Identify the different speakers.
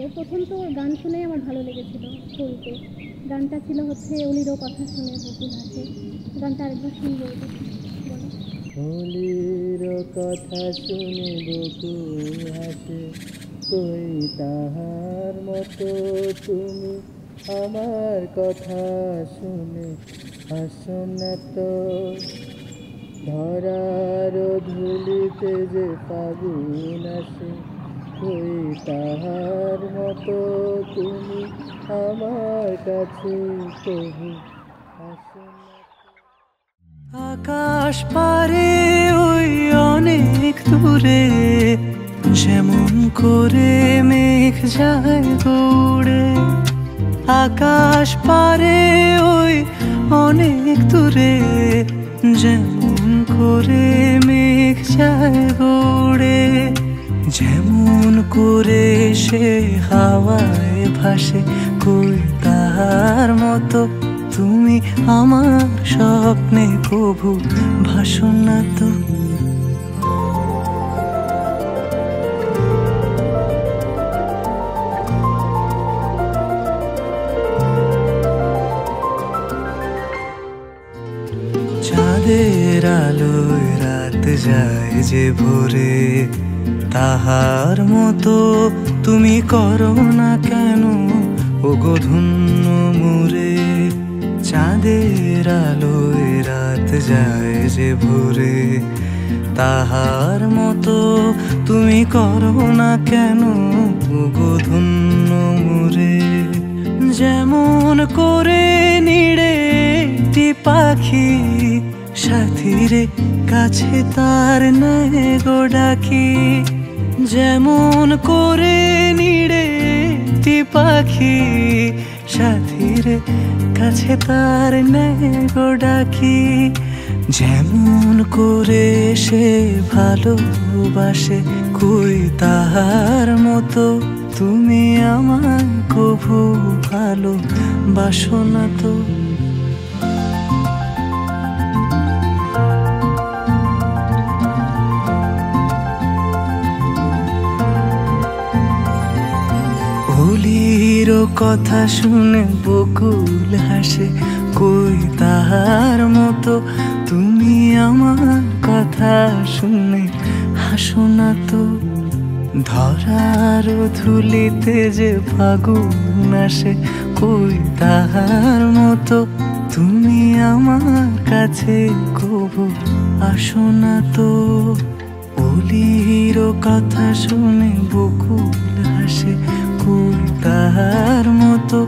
Speaker 1: এর প্রথম তো গান শুনেই আমার ভালো লেগেছিল শুরুতে। গানটা ছিল হচ্ছে অলিরও কথা শুনে বকুল হাসে। গানটা আরেকবার শুনবো, বলো।
Speaker 2: অলির কথা শুনে বকুল হাসে, কই তাহার মতো তুমি আমার কথা শুনে হাসো না তো। ধরার ধুলিতে যে ফাগুন আসে, কই তাহার মতো তুমি আমার কাছে কবু আসো না। আকাশ পারে ওই অনেক দূরে, যেমন করে মেঘ যায় গৌড়ে। আকাশ পারে ওই অনেক দূরে, যেমন করে মেঘ যায় গৌড়ে। যেমন করে সে হাওয়ায় ভাসে, কই তাহার মতো তুমি আমার স্বপ্নে কভু ভাসো না তো। চাঁদের আলোয় রাত যায় যে ভোরে, তাহার মতো তুমি করো না কেন ওগো ধন্য মোরে। চাঁদের আলোয় রাত যায় যে ভোরে, তাহার মতো তুমি করো না কেন ওগো ধন্য মোরে। যেমন করে নিড়ে একটি পাখি, সাথীরে কাছে তার নেয় গো ডাকি। যেমন করে নিড়ে একটি পাখি, সাথীরে কাছে তার নেয় গো ডাকি। যেমন করে সে ভালোবাসে, কই তাহার মতো তুমি আমার কভু ভালোবাসো না তো। অলির কথা শুনে বকুল হাসে, কই তাহার মতো তুমি আমার কথা শুনে হাসো না তো। ধরার ধুলিতে যে ফাগুন আসে, কই তাহার মতো তুমি আমার কাছে কভু আসো না তো। অলির কথা শুনে বকুল হাসে, কই তাহার মতো